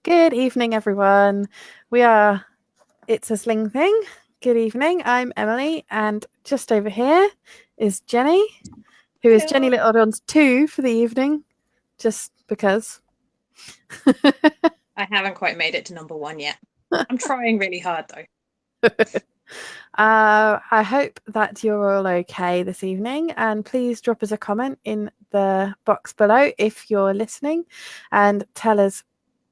Good evening, everyone. It's a Sling thing. Good evening. I'm Emily, and just over here is Jenni, who is Jenni Hello. Little Dons 2 for the evening, just because. I haven't quite made it to number one yet. I'm trying really hard though. I hope that you're all okay this evening, and please drop us a comment in the box below if you're listening and tell us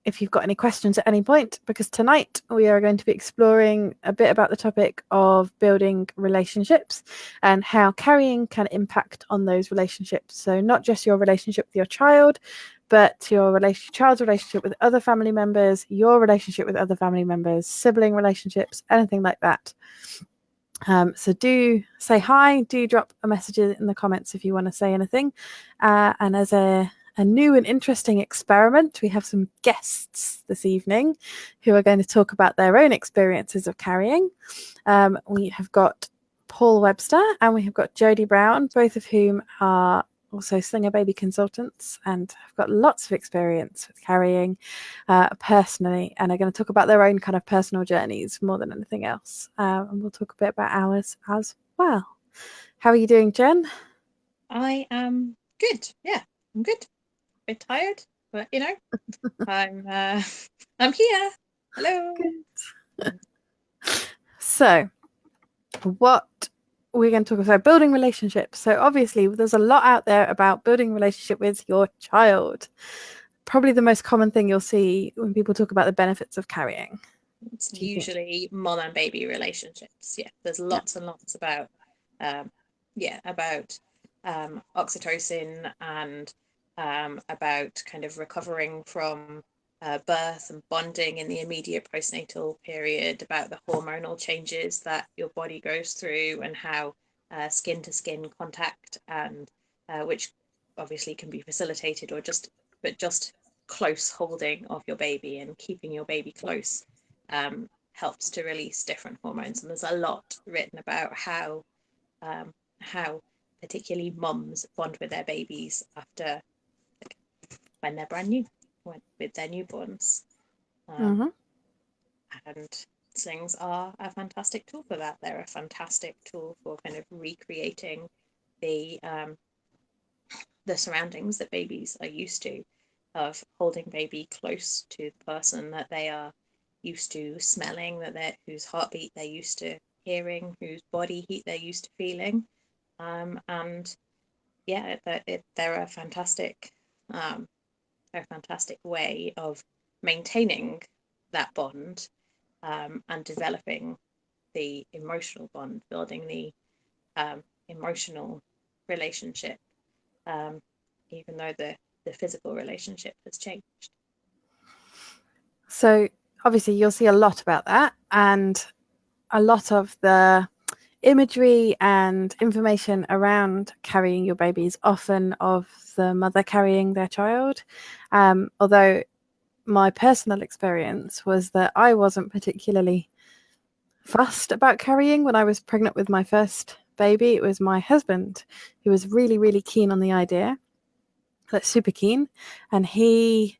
if you've got any questions at any point, because tonight we are going to be exploring a bit about the topic of building relationships and how carrying can impact on those relationships. So not just your relationship with your child, but your child's relationship with other family members, your relationship with other family members, sibling relationships, anything like that. So do say hi, do drop a message in the comments if you want to say anything. And as a new and interesting experiment, we have some guests this evening who are going to talk about their own experiences of carrying. We have got Paul Webster and we have got Jodie Brown, both of whom are also Slingababy consultants and have got lots of experience with carrying personally, and are going to talk about their own kind of personal journeys more than anything else. And we'll talk a bit about ours as well. How are you doing, Jen? I am good. Yeah, I'm good. A bit tired, but I'm I'm here. Hello. Good. So, what we're going to talk about building relationships. So obviously there's a lot out there about building a relationship with your child. Probably the most common thing you'll see when people talk about the benefits of carrying. It's Do you think? usually mom and baby relationships. Yeah, there's lots and lots about um about oxytocin and about kind of recovering from birth and bonding in the immediate postnatal period, about the hormonal changes that your body goes through and how skin to skin contact and which obviously can be facilitated or just close holding of your baby and keeping your baby close helps to release different hormones. And there's a lot written about how particularly mums bond with their babies after, like, when they're brand new, with their newborns. Um, Mm-hmm. and slings are a fantastic tool for that. They're a fantastic tool for kind of recreating the um, the surroundings that babies are used to, of holding baby close to the person that they are used to smelling, whose heartbeat they're used to hearing, whose body heat they're used to feeling. And yeah, they're um, a fantastic way of maintaining that bond, and developing the emotional bond, building the emotional relationship, um, even though the physical relationship has changed. So obviously you'll see a lot about that, and a lot of the imagery and information around carrying your baby is often of the mother carrying their child. Although my personal experience was that I wasn't particularly fussed about carrying when I was pregnant with my first baby. It was my husband who was really, really keen on the idea, like super keen, and he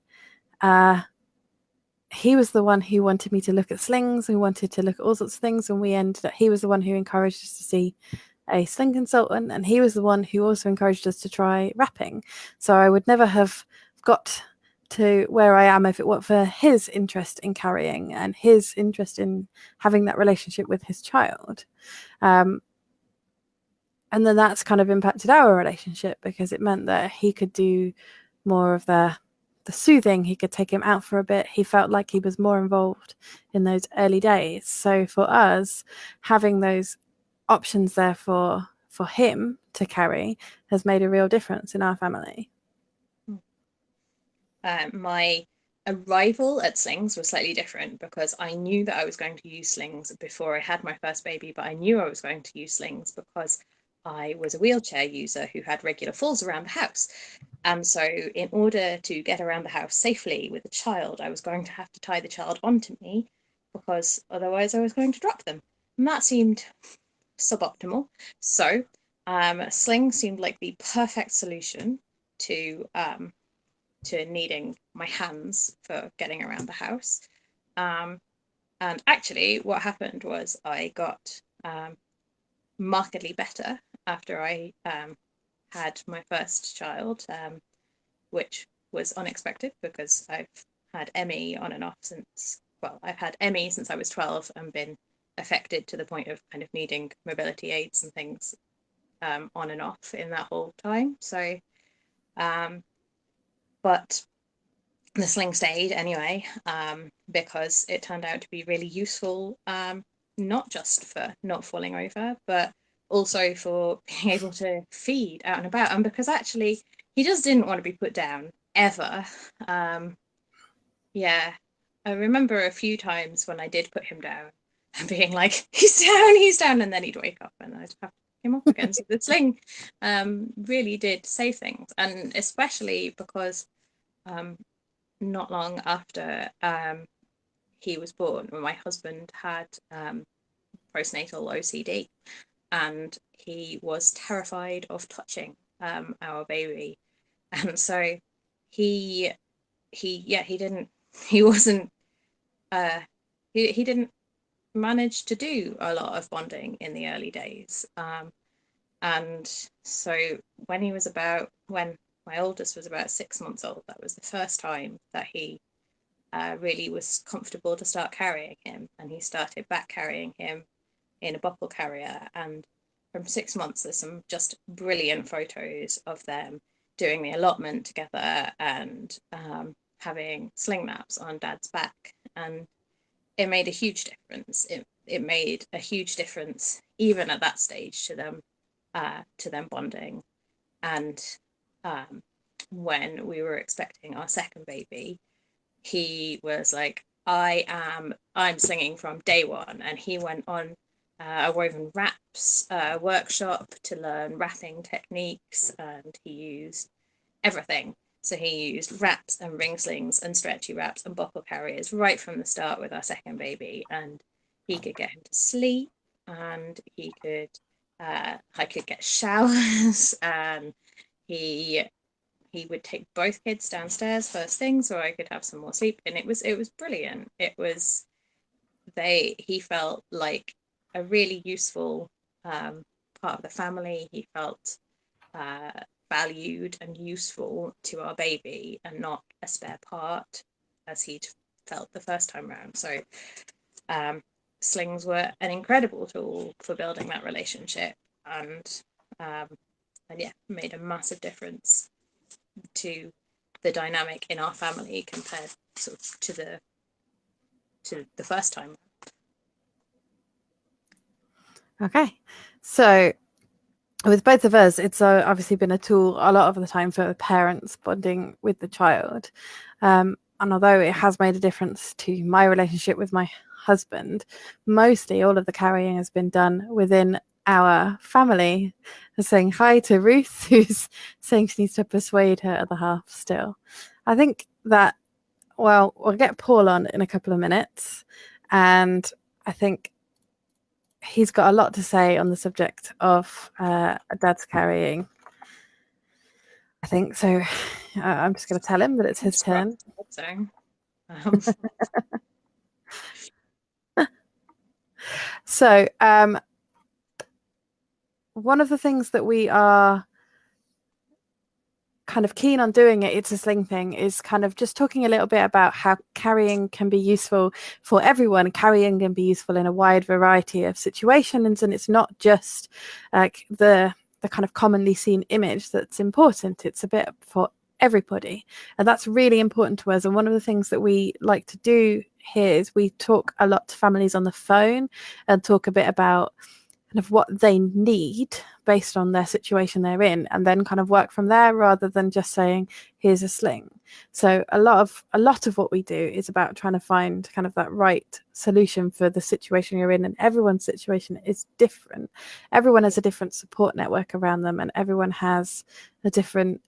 was the one who wanted me to look at slings and wanted to look at all sorts of things, and he was the one who encouraged us to see a sling consultant, and he was the one who also encouraged us to try wrapping. So I would never have got to where I am if it weren't for his interest in carrying and his interest in having that relationship with his child. Um, and then that's kind of impacted our relationship, because it meant that he could do more of the soothing. He could take him out for a bit. He felt like he was more involved in those early days. So for us, having those options there for him to carry has made a real difference in our family. My arrival at slings was slightly different because I knew that I was going to use slings before I had my first baby, but I knew I was going to use slings because I was a wheelchair user who had regular falls around the house. And so, in order to get around the house safely with a child, I was going to have to tie the child onto me, because otherwise I was going to drop them. And that seemed suboptimal. So, sling seemed like the perfect solution to to needing my hands for getting around the house. And actually, what happened was I got markedly better after I had my first child, which was unexpected because I've had Emmy on and off I've had Emmy since I was 12 and been affected to the point of kind of needing mobility aids and things on and off in that whole time. So, but the sling stayed anyway, because it turned out to be really useful, not just for not falling over, but also for being able to feed out and about. And because actually he just didn't want to be put down ever. Yeah, I remember a few times when I did put him down and being like, he's down, and then he'd wake up and I'd have to pick him up again. So the sling really did save things, and especially because not long after he was born, when my husband had postnatal OCD, and he was terrified of touching our baby, and so he didn't manage to do a lot of bonding in the early days, and so when my oldest was about 6 months old, that was the first time that he really was comfortable to start carrying him, and he started back carrying him in a bottle carrier. And from 6 months, there's some just brilliant photos of them doing the allotment together and having sling naps on Dad's back, and it made a huge difference. It made a huge difference even at that stage to them bonding. And when we were expecting our second baby, he was like, I'm slinging from day one, and he went on a woven wraps workshop to learn wrapping techniques, and he used everything. So he used wraps and ring slings and stretchy wraps and bottle carriers right from the start with our second baby, and he could get him to sleep, and I could get showers, and he would take both kids downstairs first thing so I could have some more sleep, and it was brilliant. He felt like a really useful part of the family. He felt valued and useful to our baby, and not a spare part as he'd felt the first time around. So slings were an incredible tool for building that relationship, and yeah, made a massive difference to the dynamic in our family compared sort of to the first time. Okay, so with both of us, it's obviously been a tool a lot of the time for parents bonding with the child, and although it has made a difference to my relationship with my husband, mostly all of the carrying has been done within our family. I'm saying hi to Ruth, who's saying she needs to persuade her other half still. I think that, well, we'll get Paul on in a couple of minutes, and I think he's got a lot to say on the subject of dad's carrying. I think so. I'm just going to tell him that it's his turn. So one of the things that we are kind of keen on doing it's a sling thing is kind of just talking a little bit about how carrying can be useful for everyone. Carrying can be useful in a wide variety of situations, and it's not just like the kind of commonly seen image that's important. It's a bit for everybody, and that's really important to us. And one of the things that we like to do here is we talk a lot to families on the phone and talk a bit about kind of what they need based on their situation they're in, and then kind of work from there rather than just saying here's a sling. So a lot of what we do is about trying to find kind of that right solution for the situation you're in, and everyone's situation is different. Everyone has a different support network around them, and everyone has a different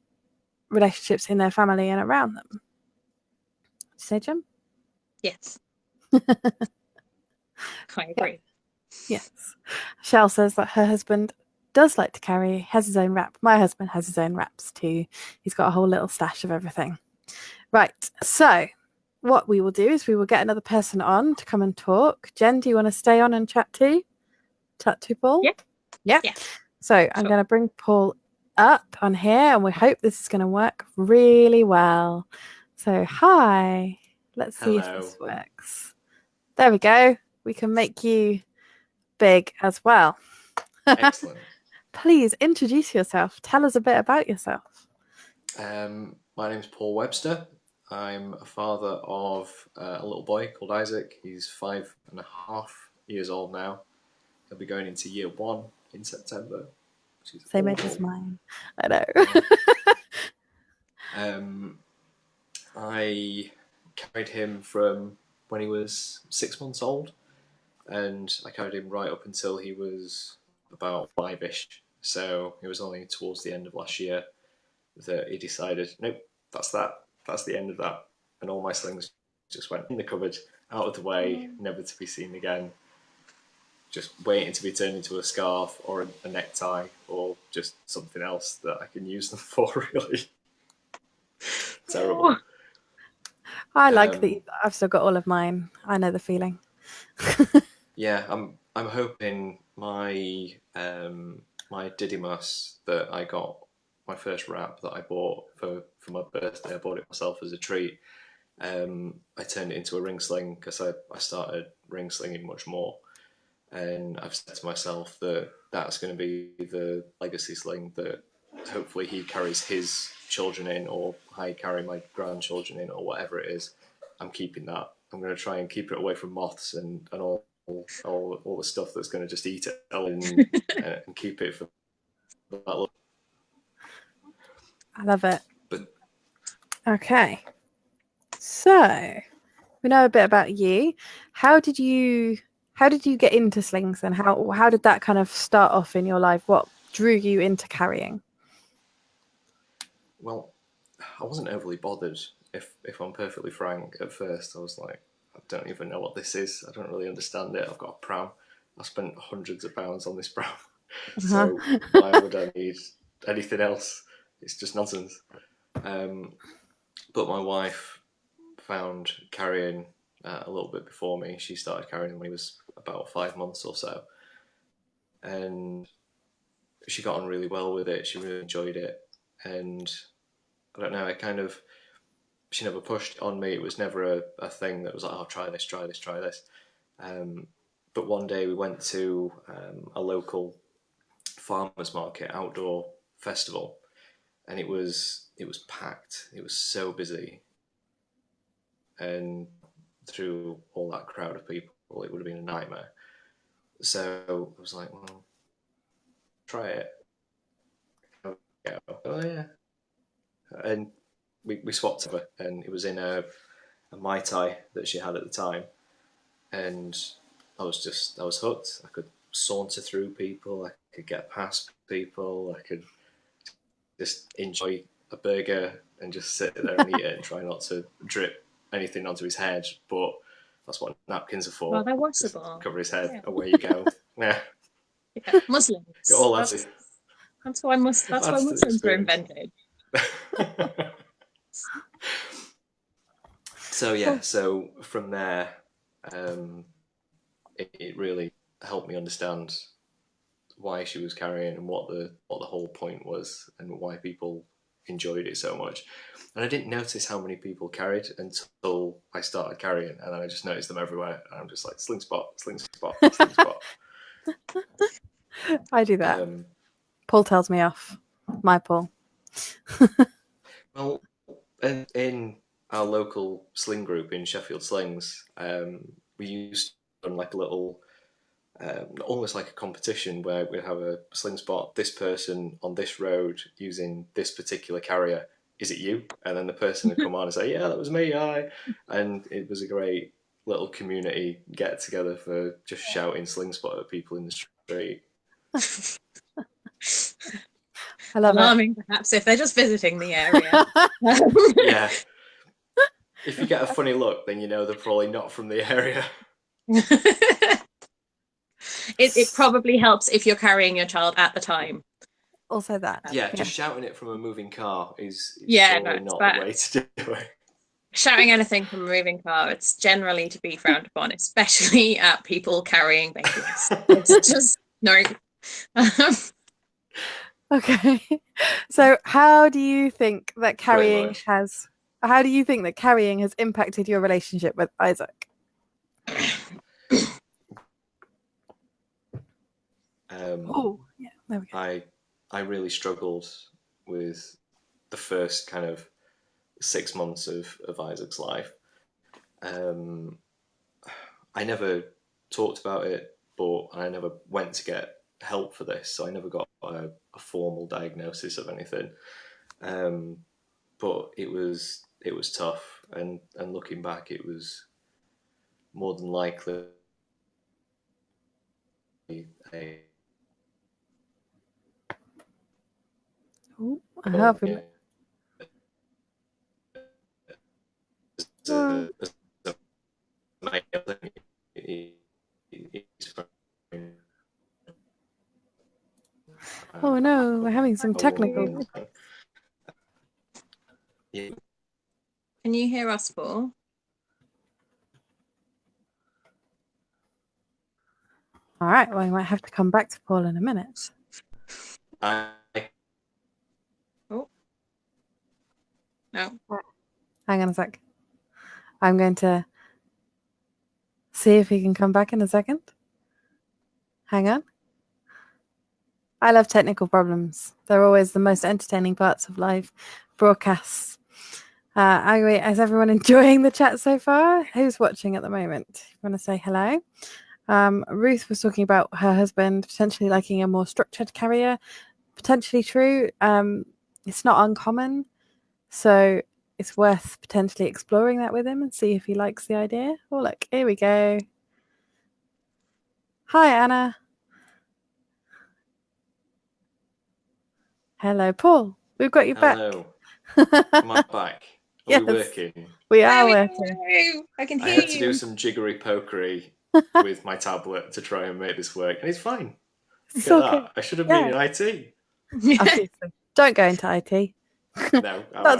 relationships in their family and around them. Did you say, Jim? Yes. I agree. Yes. Shell says that her husband does like to carry, has his own wrap. My husband has his own wraps too. He's got a whole little stash of everything. Right. So what we will do is we will get another person on to come and talk. Jen, do you want to stay on and chat to Paul? Yeah. So I'm going to bring Paul up on here, and we hope this is going to work really well. So hi. Let's see if this works. There we go. We can make you big as well. Excellent. Please introduce yourself. Tell us a bit about yourself. My name's Paul Webster. I'm a father of a little boy called Isaac. He's 5.5 years old now. He'll be going into year 1 in September. Same age as mine. I know. I carried him from when he was 6 months old, and I carried him right up until he was about 5-ish. So it was only towards the end of last year that he decided, nope, that's the end of that. And all my slings just went in the cupboard, out of the way, never to be seen again. Just waiting to be turned into a scarf or a necktie or just something else that I can use them for, really. Terrible. I like that I've still got all of mine. I know the feeling. Yeah, I'm hoping my my Didymus that I got, my first wrap that I bought for my birthday, I bought it myself as a treat. I turned it into a ring sling because I started ring slinging much more, and I've said to myself that that's going to be the legacy sling that hopefully he carries his children in, or I carry my grandchildren in, or whatever it is. I'm keeping that. I'm going to try and keep it away from moths and all the stuff that's going to just eat it and keep it for that look. I love it. Okay. So we know a bit about you. How did you get into slings, and how did that kind of start off in your life? What drew you into carrying? Well, I wasn't overly bothered, if I'm perfectly frank. At first I was like, I don't even know what this is. I don't really understand it. I've got a pram. I spent hundreds of pounds on this pram. So why would I need anything else? It's just nonsense. But my wife found carrying a little bit before me. She started carrying when he was about 5 months or so. And she got on really well with it. She really enjoyed it. And I don't know, she never pushed it on me. It was never a thing that was like, oh, try this. But one day we went to a local farmers market outdoor festival, and it was packed. It was so busy, and through all that crowd of people, it would have been a nightmare. So I was like, well, try it. Oh yeah. And we swapped over, and it was in a Mai Tai that she had at the time, and I was hooked. I could saunter through people, I could get past people, I could just enjoy a burger and just sit there and eat it and try not to drip anything onto his head. But that's what napkins are for. Well, they're washable. Just cover his head, away you go. Yeah. Muslims. That's why Muslims were invented. So from there, it really helped me understand why she was carrying and what the whole point was, and why people enjoyed it so much. And I didn't notice how many people carried until I started carrying, and then I just noticed them everywhere, and I'm just like, sling spot. I do that. Paul tells me off. My Paul. Well, in our local sling group in Sheffield Slings, we used to run like a little, almost like a competition where we'd have a sling spot, this person on this road using this particular carrier. Is it you? And then the person would come on and say, yeah, that was me, hi. And it was a great little community get together for just shouting sling spot at people in the street. I love Alarming, perhaps, if they're just visiting the area. Yeah. If you get a funny look, then you know they're probably not from the area. It probably helps if you're carrying your child at the time. Also that. Yeah, just shouting it from a moving car is Yeah, probably no, not but the way to do it. shouting anything from a moving car, it's generally to be frowned upon, especially at people carrying babies. It's just no. Okay. So how do you think that carrying has impacted your relationship with Isaac? Oh, yeah, there we go. I really struggled with the first kind of 6 months of Isaac's life. I never talked about it, but I never went to get help for this, so I never got a formal diagnosis of anything. But it was tough, and looking back, it was more than likely a Oh, I have him. Oh no, we're having some technical. Yeah. Can you hear us, Paul? All right, well, we might have to come back to Paul in a minute. Oh. No. Hang on a sec. I'm going to see if he can come back in a second. Hang on. I love technical problems. They're always the most entertaining parts of live broadcasts. Anyway, is everyone enjoying the chat so far? Who's watching at the moment? You want to say hello? Ruth was talking about her husband potentially liking a more structured carrier. Potentially true. It's not uncommon. So it's worth potentially exploring that with him and see if he likes the idea. Oh, look, here we go. Hi, Anna. Hello, Paul. We've got you back. Hello. Am I back? Are Yes, we working? we are working. I can hear I you. had to do some jiggery pokery with my tablet to try and make this work, and it's fine. Look at that. I should have been in IT. Obviously. Don't go into IT. No, no.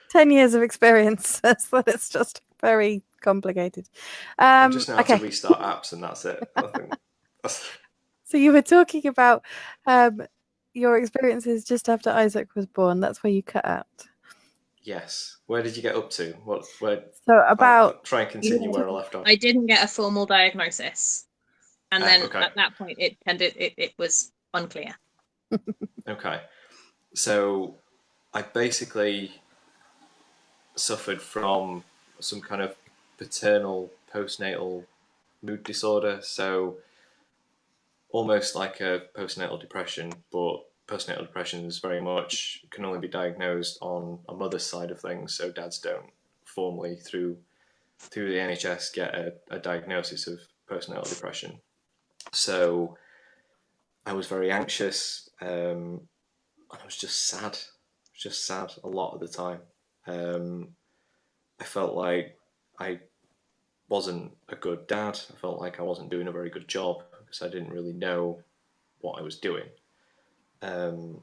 10 years of experience says that it's just very complicated. I just know how to restart apps, and that's it. I think So you were talking about your experiences just after Isaac was born. That's where you cut out. Yes. Where did you get up to? I'll try and continue where I left off. I didn't get a formal diagnosis, and then at that point, it was unclear. Okay. So I basically suffered from some kind of paternal postnatal mood disorder. So almost like a postnatal depression, but postnatal depression is very much can only be diagnosed on a mother's side of things. So dads don't formally through the NHS get a diagnosis of postnatal depression. So I was very anxious. I was just sad. A lot of the time. I felt like I wasn't a good dad. I felt like I wasn't doing a very good job because I didn't really know what I was doing. And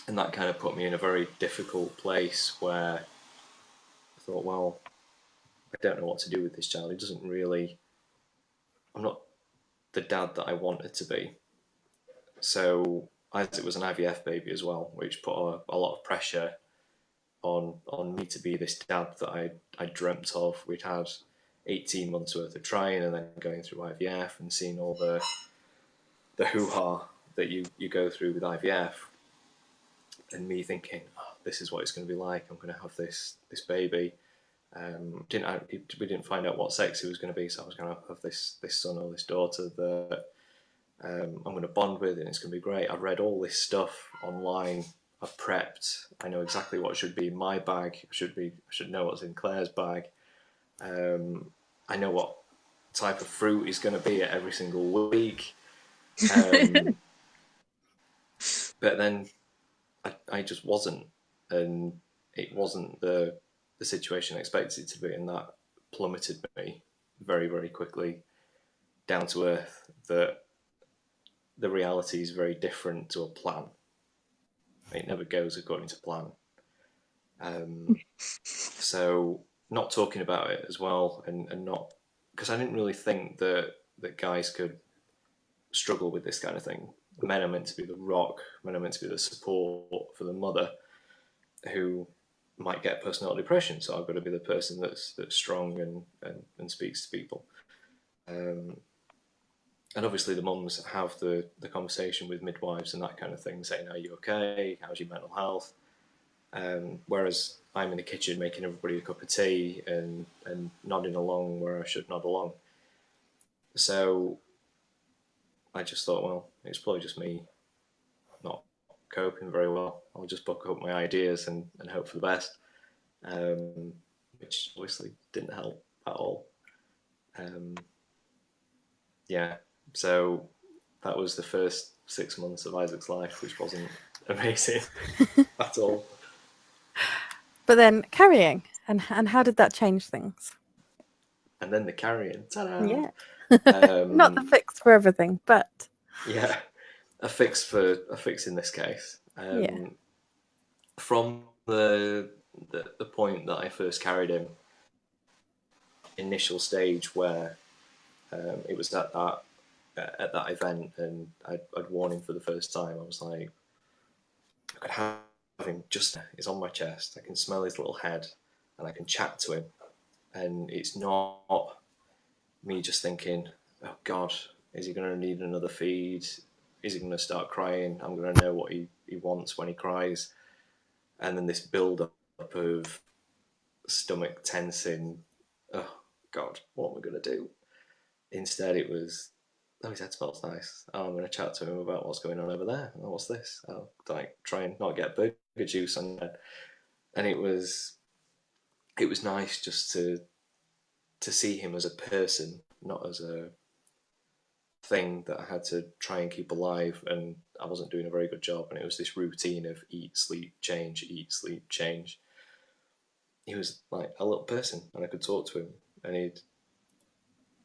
that kind of put me in a very difficult place where I thought, well, I don't know what to do with this child. I'm not the dad that I wanted to be. So Isaac was an IVF baby as well, which put a lot of pressure on me to be this dad that I dreamt of. We'd had 18 months worth of trying and then going through IVF and seeing all the hoo-ha that you go through with IVF, and me thinking, oh, this is what it's going to be like. I'm going to have this baby. We didn't find out what sex it was going to be, so I was going to have this son or this daughter that I'm going to bond with, and it's going to be great. I've read all this stuff online. I've prepped. I know exactly what should be in my bag. I should know what's in Claire's bag. I know what type of fruit is going to be at every single week. But then I just wasn't, and it wasn't the situation I expected it to be, and that plummeted me very, very quickly down to earth. That the reality is very different to a plan. it never goes according to plan. So not talking about it as well, and not, because I didn't really think that guys could struggle with this kind of thing. Men are meant to be the rock, men are meant to be the support for the mother who might get personality depression. So I've got to be the person that's strong and speaks to people. And obviously the mums have the conversation with midwives and that kind of thing, saying, are you okay? How's your mental health? Whereas I'm in the kitchen making everybody a cup of tea and nodding along where I should nod along. So I just thought, well, it's probably just me not coping very well. I'll just book up my ideas and hope for the best, which obviously didn't help at all. Yeah, so that was the first 6 months of Isaac's life, which wasn't amazing at all. But then carrying, and how did that change things? And then the carrying, ta-da! Yeah. Not the fix for everything, but yeah, a fix in this case. Yeah. From the point that I first carried him, initial stage where it was at that event, and I'd worn him for the first time. I was like, I could have him just there. He's on my chest. I can smell his little head, and I can chat to him. And it's not me just thinking, oh God, is he going to need another feed? Is he going to start crying? I'm going to know what he wants when he cries. And then this build-up of stomach tensing. Oh God, what am I going to do? Instead, it was, oh, his head smells nice. Oh, I'm going to chat to him about what's going on over there. Oh, what's this? I'll try and not get burger juice on there. And it was nice just to see him as a person, not as a thing that I had to try and keep alive, and I wasn't doing a very good job. And it was this routine of eat, sleep, change, eat, sleep, change. He was like a little person, and I could talk to him, and he'd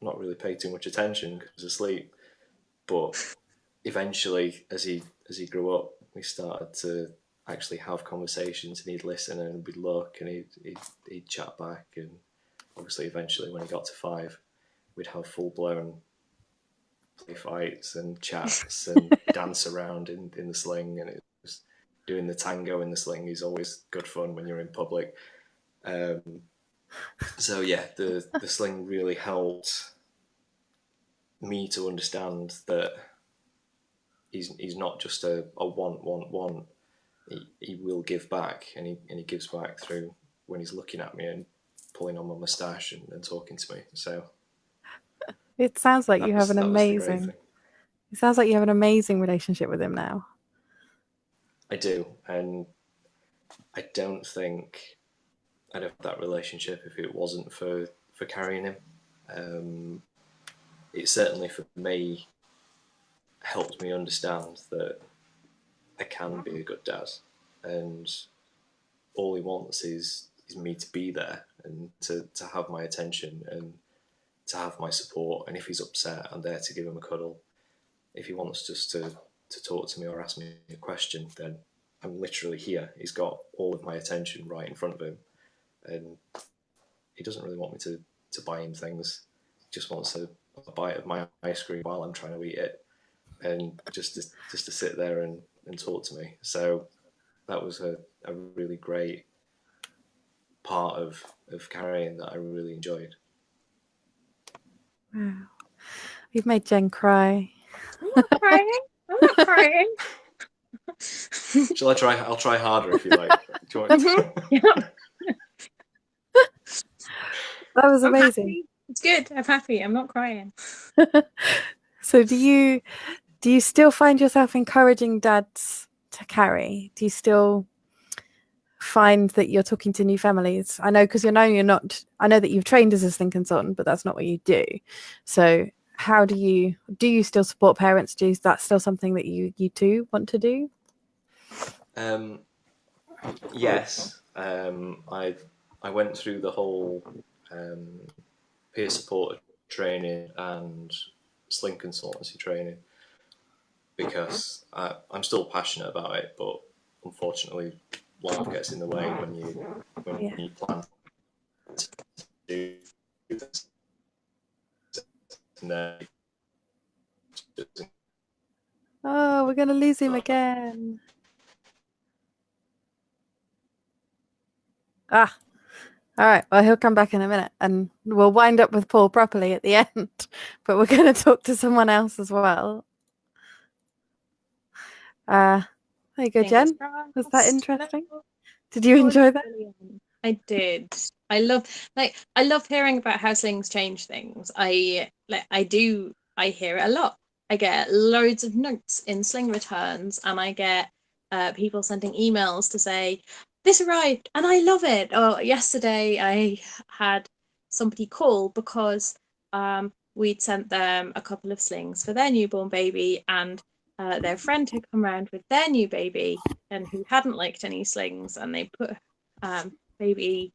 not really pay too much attention because he was asleep. But eventually, as he grew up, we started to actually have conversations, and he'd listen, and we'd look, and he'd chat back. And obviously, eventually, when he got to 5, we'd have full-blown play fights and chats and dance around in the sling. And it was doing the tango in the sling is always good fun when you're in public. So yeah, the sling really helped me to understand that he's not just a want. He will give back, and he gives back through when he's looking at me and pulling on my moustache and talking to me. So it sounds like you have an amazing. It sounds like you have an amazing relationship with him now. I do, and I don't think I'd have that relationship if it wasn't for carrying him. It certainly for me helped me understand that I can be a good dad, and all he wants is me to be there and to have my attention and to have my support. And if he's upset, I'm there to give him a cuddle. If he wants just to talk to me or ask me a question, then I'm literally here. He's got all of my attention right in front of him, and he doesn't really want me to buy him things. He just wants a bite of my ice cream while I'm trying to eat it, and just to sit there and talk to me. So that was a really great part of carrying that I really enjoyed. Wow. You've made Jen cry. I'm not crying. I'm not crying. Shall I try? I'll try harder if you like. Do you want Yeah. That was amazing. Happy. It's good. I'm happy. I'm not crying. So do you still find yourself encouraging dads to carry? Do you still find that you're talking to new families? I know, because you're not. I know that you've trained as a Sling consultant, but that's not what you do. So how do you still support parents? Is that still something that you too want to do? Yes. I went through the whole peer support training and Sling consultancy training because I'm still passionate about it, but unfortunately, life gets in the way when you plan to do this. And then Oh, we're going to lose him again. Ah, all right. Well, he'll come back in a minute and we'll wind up with Paul properly at the end. But we're going to talk to someone else as well. There you go, Jen. Was that interesting? Did you enjoy that? Brilliant. I did. I love hearing about how slings change things. I hear it a lot. I get loads of notes in Sling returns, and I get people sending emails to say this arrived and I love it. Or yesterday I had somebody call because we'd sent them a couple of slings for their newborn baby, and their friend had come around with their new baby and who hadn't liked any slings, and they put baby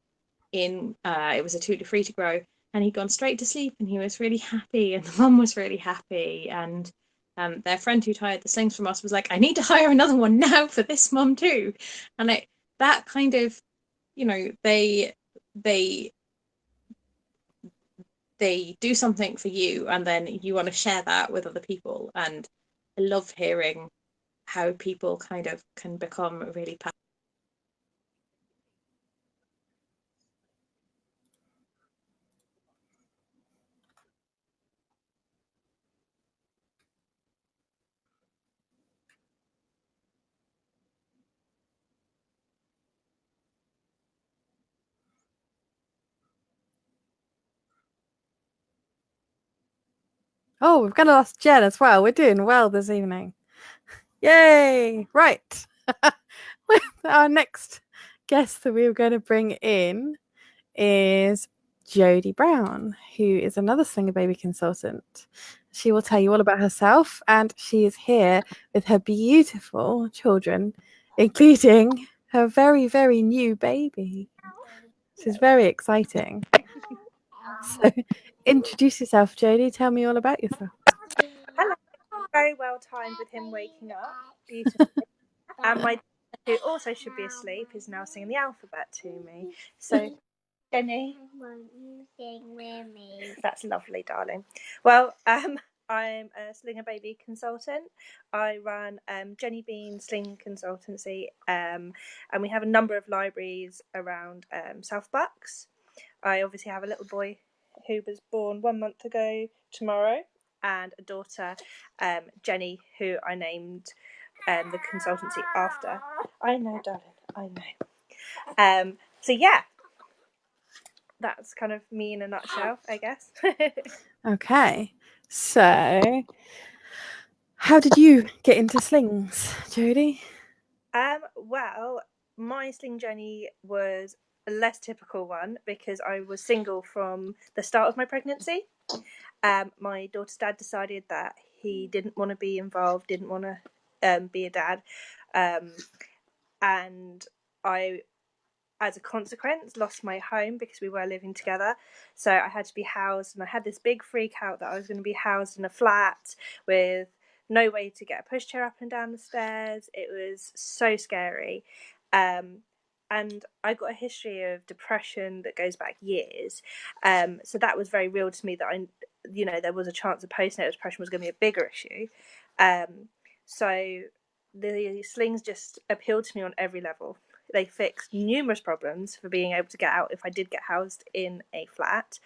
in it was a 2 to 3 to grow, and he'd gone straight to sleep and he was really happy and the mum was really happy, and their friend who'd hired the slings from us was like, I need to hire another one now for this mum too. And that kind of, you know, they do something for you and then you want to share that with other people, and I love hearing how people kind of can become really passionate. Oh, we've got to ask Jen as well. We're doing well this evening. Yay! Right. Our next guest that we were going to bring in is Jodie Brown, who is another Slingababy consultant. She will tell you all about herself, and she is here with her beautiful children, including her very, very new baby. This is very exciting. So, introduce yourself, Jodie. Tell me all about yourself. Hello. Very well timed with him waking up beautifully. And my who also should be asleep is now singing the alphabet to me. So, Jenni. Won't you sing with me? That's lovely, darling. Well, I'm a Slingababy consultant. I run Jenni Bean Consultancy, and we have a number of libraries around South Bucks. I obviously have a little boy who was born 1 month ago tomorrow, and a daughter, Jenni, who I named the consultancy after. I know, darling, I know. So yeah, that's kind of me in a nutshell, I guess. Okay, so how did you get into slings, Jodie? Well, my sling journey was a less typical one because I was single from the start of my pregnancy. My daughter's dad decided that he didn't want to be involved, didn't want to be a dad, and I, as a consequence, lost my home because we were living together. So I had to be housed, and I had this big freak out that I was going to be housed in a flat with no way to get a pushchair up and down the stairs. It was so scary. And I got a history of depression that goes back years. So that was very real to me that there was a chance that postnatal depression was going to be a bigger issue. So the slings just appealed to me on every level. They fixed numerous problems for being able to get out if I did get housed in a flat,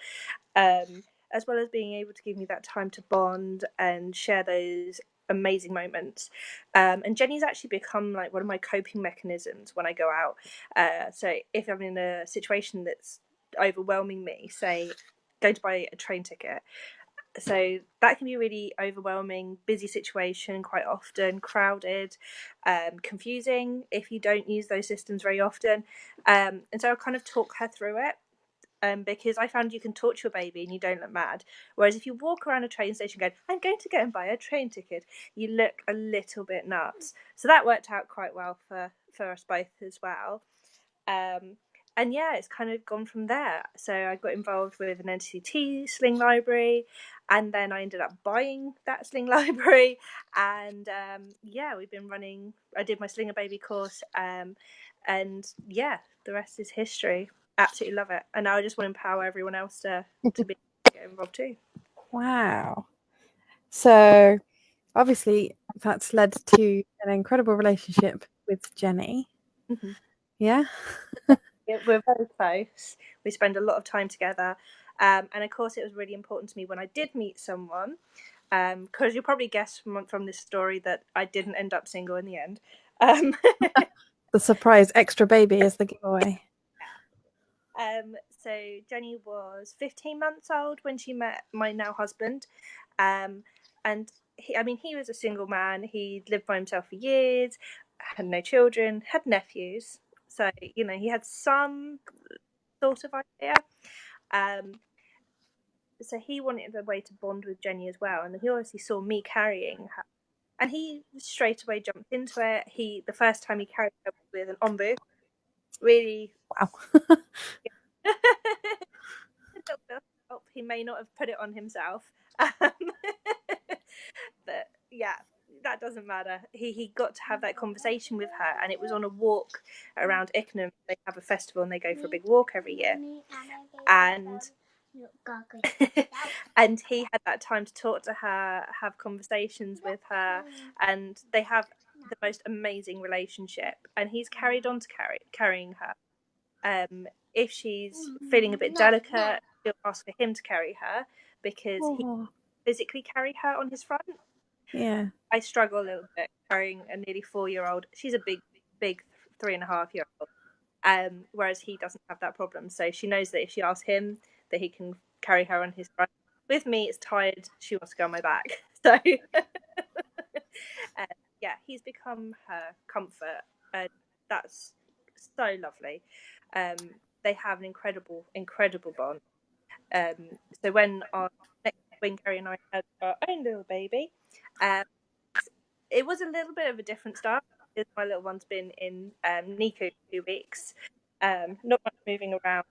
as well as being able to give me that time to bond and share those amazing moments. And Jenni's actually become like one of my coping mechanisms when I go out. So if I'm in a situation that's overwhelming me, say going to buy a train ticket, so that can be a really overwhelming, busy situation, quite often crowded, confusing if you don't use those systems very often. And so I kind of talk her through it. Because I found you can talk to your baby and you don't look mad. Whereas if you walk around a train station going, I'm going to go and buy a train ticket, you look a little bit nuts. So that worked out quite well for us both as well. yeah, it's kind of gone from there. So I got involved with an NCT Sling library, and then I ended up buying that Sling library. And yeah, we've been running. I did my Slingababy course, and yeah, the rest is history. Absolutely love it, and now I just want to empower everyone else to get involved too. Wow. So obviously that's led to an incredible relationship with Jenni. Mm-hmm. Yeah. We're very close. We spend a lot of time together, and of course it was really important to me when I did meet someone, because you'll probably guess from this story that I didn't end up single in the end. The surprise extra baby is the giveaway. So Jenni was 15 months old when she met my now husband, and he was a single man. He'd lived by himself for years, had no children, had nephews, so he had some sort of idea. So he wanted a way to bond with Jenni as well, and he obviously saw me carrying her, and he straight away jumped into it. The first time he carried her with an ombu, really. Wow. He may not have put it on himself, but yeah, that doesn't matter. He got to have that conversation with her, and it was on a walk around Ickenham. They have a festival and they go for a big walk every year, and and he had that time to talk to her, have conversations with her, and they have the most amazing relationship. And he's carried on to carrying her. If she's feeling a bit delicate, he'll ask for him to carry her because he can physically carry her on his front. Yeah. I struggle a little bit carrying a nearly 4-year-old. She's a big 3.5-year-old. Whereas he doesn't have that problem. So she knows that if she asks him, that he can carry her on his front. With me, it's tired. She wants to go on my back. So yeah, he's become her comfort, and that's so lovely. They have an incredible bond. So when Gary and I had our own little baby, it was a little bit of a different start. Because my little one's been in NICU 2 weeks, not much moving around.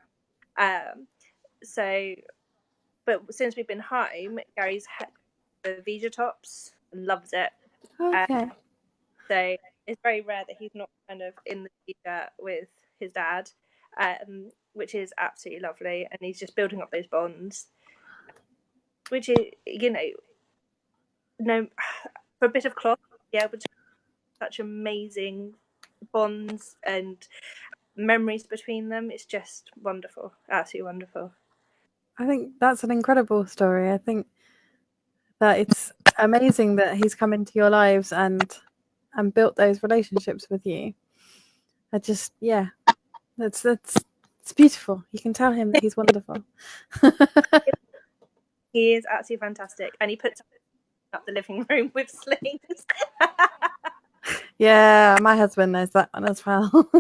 But since we've been home, Gary's had the Vija tops and loves it. Okay. So it's very rare that he's not kind of in the Vija with his dad, which is absolutely lovely. And he's just building up those bonds, which is, for a bit of cloth, be able to have such amazing bonds and memories between them. It's just wonderful, absolutely wonderful. I think that's an incredible story. I think that it's amazing that he's come into your lives and built those relationships with you. It's beautiful. You can tell him that he's wonderful. He is absolutely fantastic, and he puts up the living room with slings. Yeah, my husband knows that one as well.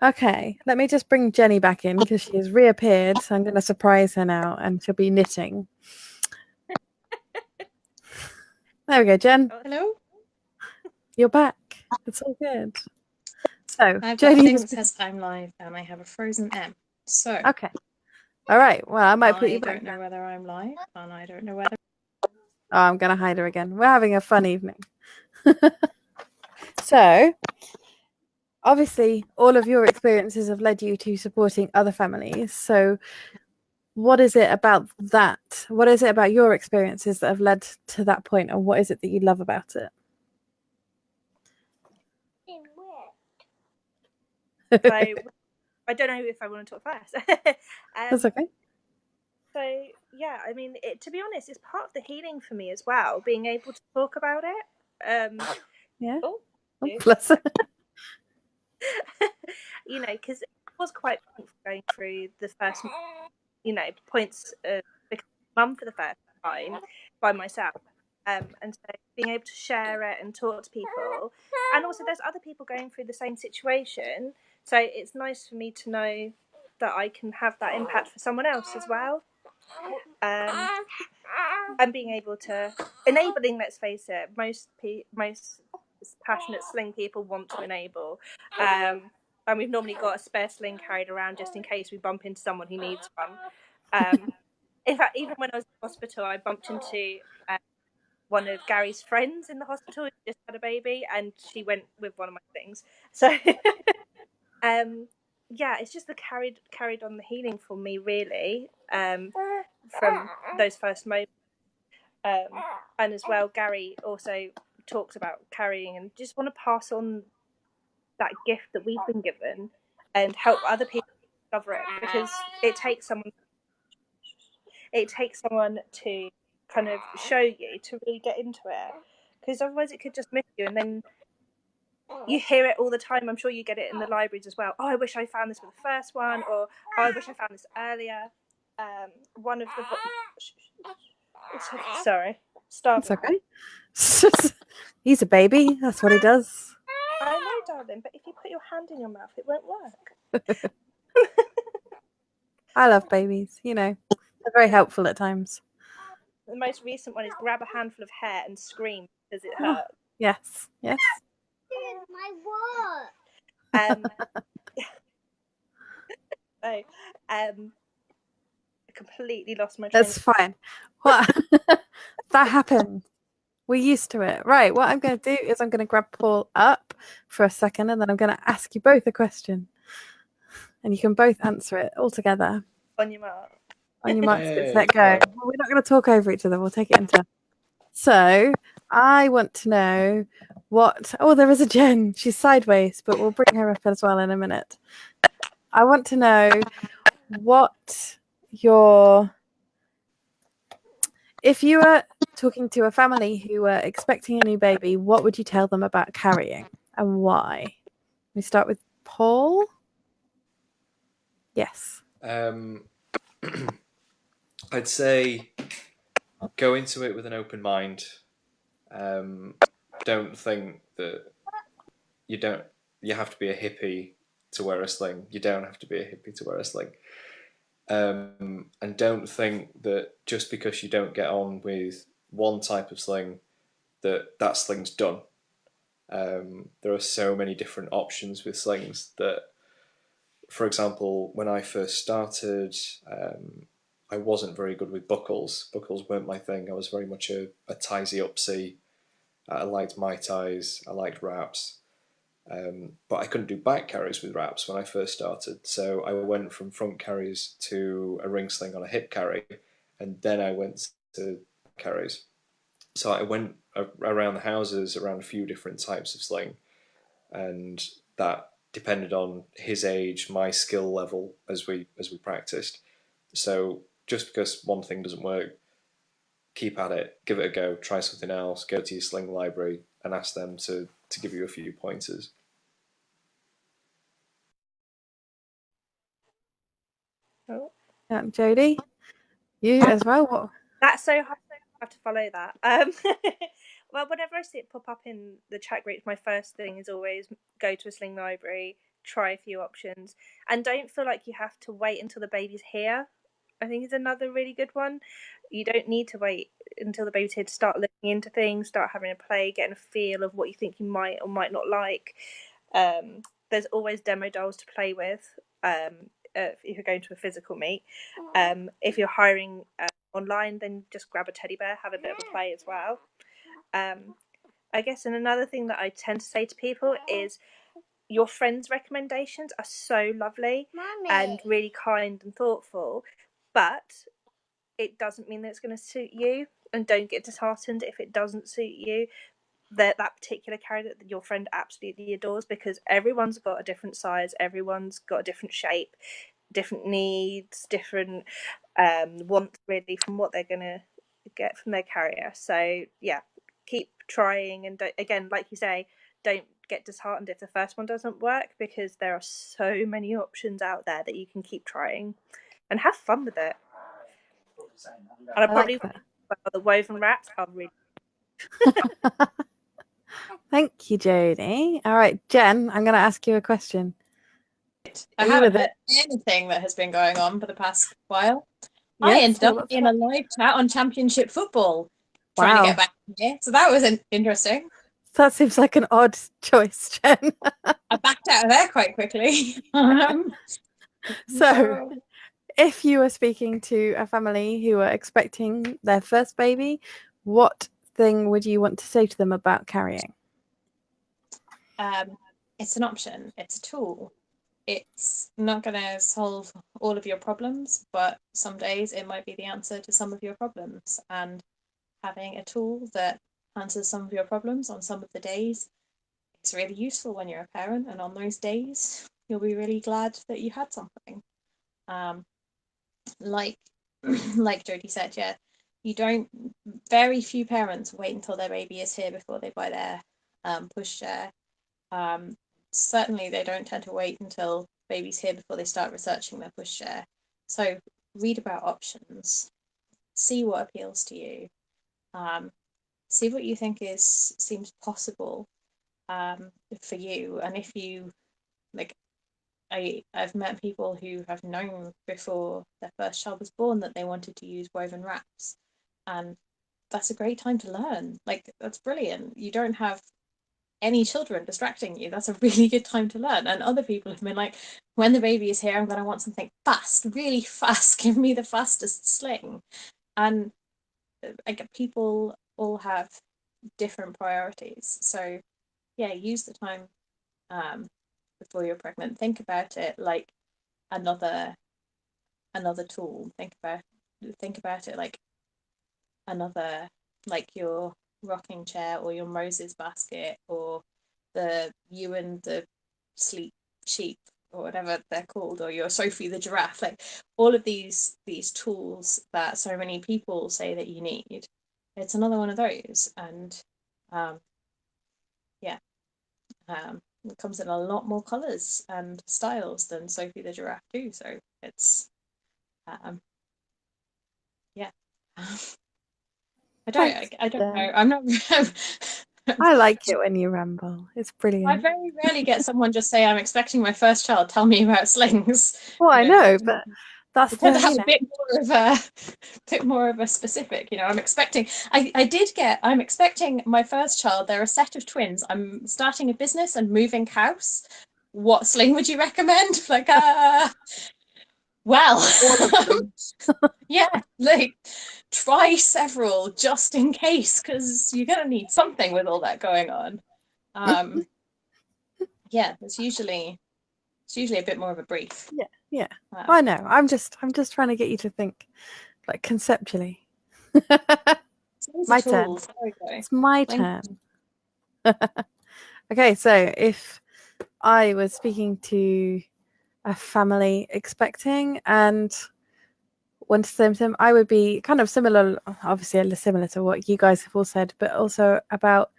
Okay, let me just bring Jenni back in because she has reappeared. So I'm going to surprise her now, and she'll be knitting. There we go, Jen. Hello. You're back. It's all good. So I've got a Jodie thing that says I'm live, and I have a frozen M. So okay. All right. Well, I might put you back. I don't know whether I'm live, and I don't know whether. Oh, I'm going to hide her again. We're having a fun evening. So, obviously, all of your experiences have led you to supporting other families. So, what is it about that? What is it about your experiences that have led to that point, and what is it that you love about it? So, I don't know if I want to talk first. That's okay. So yeah, I mean, to be honest, it's part of the healing for me as well, being able to talk about it. Yeah. Oh, bless her. Because it was quite painful going through the first, points of becoming mum for the first time by myself. And so being able to share it and talk to people, and also there's other people going through the same situation, so it's nice for me to know that I can have that impact for someone else as well. And being able to enabling, let's face it, most passionate Sling people want to enable, and we've normally got a spare sling carried around just in case we bump into someone who needs one. In fact, even when I was in hospital, I bumped into one of Gary's friends in the hospital who just had a baby, and she went with one of my things. So, yeah, it's just the carried on the healing for me, really, from those first moments. And as well, Gary also talks about carrying, and just want to pass on that gift that we've been given and help other people discover it, because it takes someone to kind of show you to really get into it, because otherwise it could just miss you, and then you hear it all the time. I'm sure you get it in the libraries as well. Oh, I wish I found this with the first one, or oh, I wish I found this earlier. One of the sorry, It's okay. He's a baby. That's what he does. I know, darling, but if you put your hand in your mouth, it won't work. I love babies. You know, they're very helpful at times. The most recent one is grab a handful of hair and scream because it hurts. Yes, yes. My so, I completely lost my train. That's fine. What? That happened. We're used to it. Right, what I'm going to do is I'm going to grab Paul up for a second, and then I'm going to ask you both a question. And you can both answer it all together. On your mark. On your marks, get set, go. Well, we're not going to talk over each other. We'll take it in turn. So I want to know what... Oh, there is a Jen. She's sideways, but we'll bring her up as well in a minute. I want to know what your... If you were talking to a family who were expecting a new baby, what would you tell them about carrying and why? We start with Paul. Yes. I'd say go into it with an open mind. Don't think that you have to be a hippie to wear a sling. You don't have to be a hippie to wear a sling. And don't think that just because you don't get on with one type of sling, that sling's done. There are so many different options with slings that, for example, when I first started, I wasn't very good with buckles. Buckles weren't my thing. I was very much a tiesy-upsy. I liked Mai Tais. I liked wraps. But I couldn't do back carries with wraps when I first started. So I went from front carries to a ring sling on a hip carry, and then I went to carries. So I went around the houses around a few different types of sling, and that depended on his age, my skill level as we practiced. So just because one thing doesn't work, keep at it, give it a go, try something else, go to your sling library and ask them to give you a few pointers. Oh. Jodie, you as well? What? That's so hard. I have to follow that. Well, whenever I see it pop up in the chat groups, my first thing is always go to a sling library, try a few options, and don't feel like you have to wait until the baby's here. I think is another really good one. You don't need to wait until the baby's here to start looking into things, start having a play, getting a feel of what you think you might or might not like. There's always demo dolls to play with if you're going to a physical meet. If you're hiring online, then just grab a teddy bear, have a bit of a play as well. I guess, and another thing that I tend to say to people is your friends' recommendations are so lovely and really kind and thoughtful, but it doesn't mean that it's going to suit you, and don't get disheartened if it doesn't suit you. That particular carry that your friend absolutely adores, because everyone's got a different size, everyone's got a different shape, different needs, different wants really from what they're going to get from their carrier. So yeah, keep trying, and again, like you say, don't get disheartened if the first one doesn't work, because there are so many options out there that you can keep trying and have fun with it. And I probably the woven wraps are really Thank you, Jodie. All right, Jen, I'm going to ask you a question. I haven't heard anything that has been going on for the past while. Yes, I ended up in a live chat on Championship Football trying to get back here. So that was interesting. That seems like an odd choice, Jen. I backed out of there quite quickly. So, if you were speaking to a family who are expecting their first baby, what thing would you want to say to them about carrying? It's an option. It's a tool. It's not going to solve all of your problems, but some days it might be the answer to some of your problems. And having a tool that answers some of your problems on some of the days is really useful when you're a parent. And on those days, you'll be really glad that you had something. Like Jodie said, yeah, very few parents wait until their baby is here before they buy their pushchair. Certainly they don't tend to wait until baby's here before they start researching their pushchair. So read about options, see what appeals to you, see what you think seems possible for you. And if you like, I've met people who have known before their first child was born that they wanted to use woven wraps, and that's a great time to learn. Like, that's brilliant. You don't have any children distracting you. That's a really good time to learn. And other people have been like, when the baby is here, I'm going to want something fast, really fast. Give me the fastest sling. And people all have different priorities. So yeah, use the time before you're pregnant. Think about it like another tool. Think about it like another, like your rocking chair or your Moses basket or you and the sleep sheep or whatever they're called, or your Sophie the giraffe. Like, all of these tools that so many people say that you need, it's another one of those. And it comes in a lot more colors and styles than Sophie the giraffe too, so it's yeah. I don't know. I'm not. I like it when you ramble. It's brilliant. I very rarely get someone just say, "I'm expecting my first child. Tell me about slings." Well, I know, but that's to have a bit more of a specific. I'm expecting. I'm expecting my first child. They're a set of twins. I'm starting a business and moving house. What sling would you recommend? Like, well, all of them. yeah, like, try several just in case, because you're gonna need something with all that going on. Yeah, it's usually a bit more of a brief. Yeah. I know. I'm just trying to get you to think, like, conceptually. My turn. It's my turn. Okay, so if I was speaking to a family expecting and wanted to say them, I would be kind of similar, obviously similar to what you guys have all said, but also about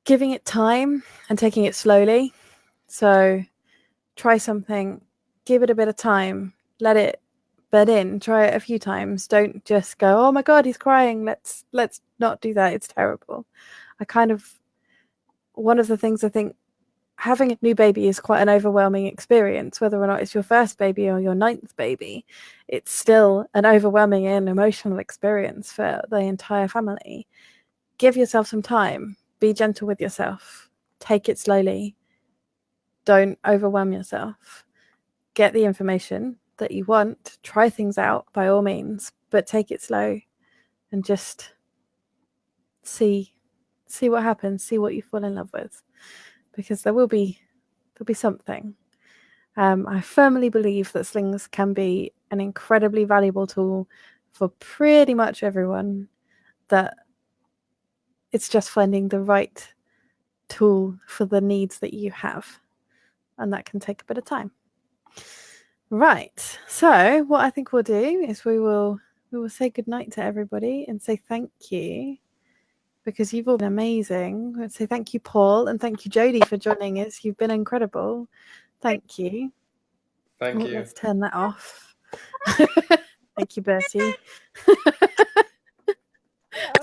giving it time and taking it slowly. So try something, give it a bit of time, let it bed in, try it a few times. Don't just go, oh my God, he's crying. Let's not do that. It's terrible. One of the things I think, having a new baby is quite an overwhelming experience, whether or not it's your first baby or your 9th baby. It's still an overwhelming and emotional experience for the entire family. Give yourself some time. Be gentle with yourself. Take it slowly. Don't overwhelm yourself. Get the information that you want. Try things out by all means, but take it slow and just see what happens. See what you fall in love with, because there'll be something. I firmly believe that slings can be an incredibly valuable tool for pretty much everyone. That it's just finding the right tool for the needs that you have, and that can take a bit of time. Right, so what I think we'll do is we will say goodnight to everybody and say thank you, because you've all been amazing. Let's say thank you, Paul, and thank you, Jodie, for joining us. You've been incredible. Thank you. Thank you. Let's turn that off. Thank you, Bertie.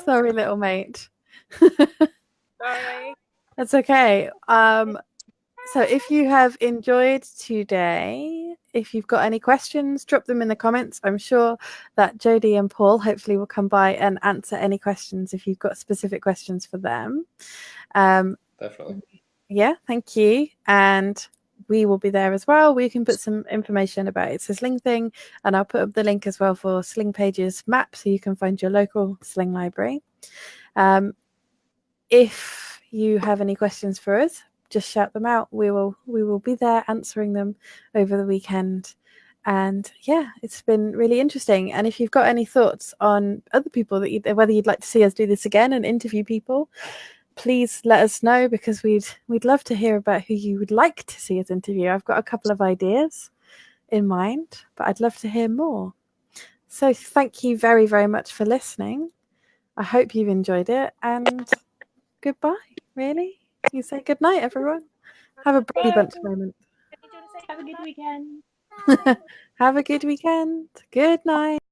Sorry, little mate. Sorry. That's okay. So if you have enjoyed today, if you've got any questions, drop them in the comments. I'm sure that Jodie and Paul hopefully will come by and answer any questions if you've got specific questions for them. Definitely. Yeah, thank you. And we will be there as well. We can put some information about It's a Sling thing, and I'll put up the link as well for Sling Pages map so you can find your local Sling library. If you have any questions for us, just shout them out. We will be there answering them over the weekend. And yeah, it's been really interesting. And if you've got any thoughts on other people that whether you'd like to see us do this again and interview people, please let us know, because we'd love to hear about who you would like to see us interview. I've got a couple of ideas in mind, but I'd love to hear more. So thank you very, very much for listening. I hope you've enjoyed it, and goodbye. Really? You say good night, everyone. Have a Brady Bunch moment. Have a good weekend. Have a good weekend. Good night.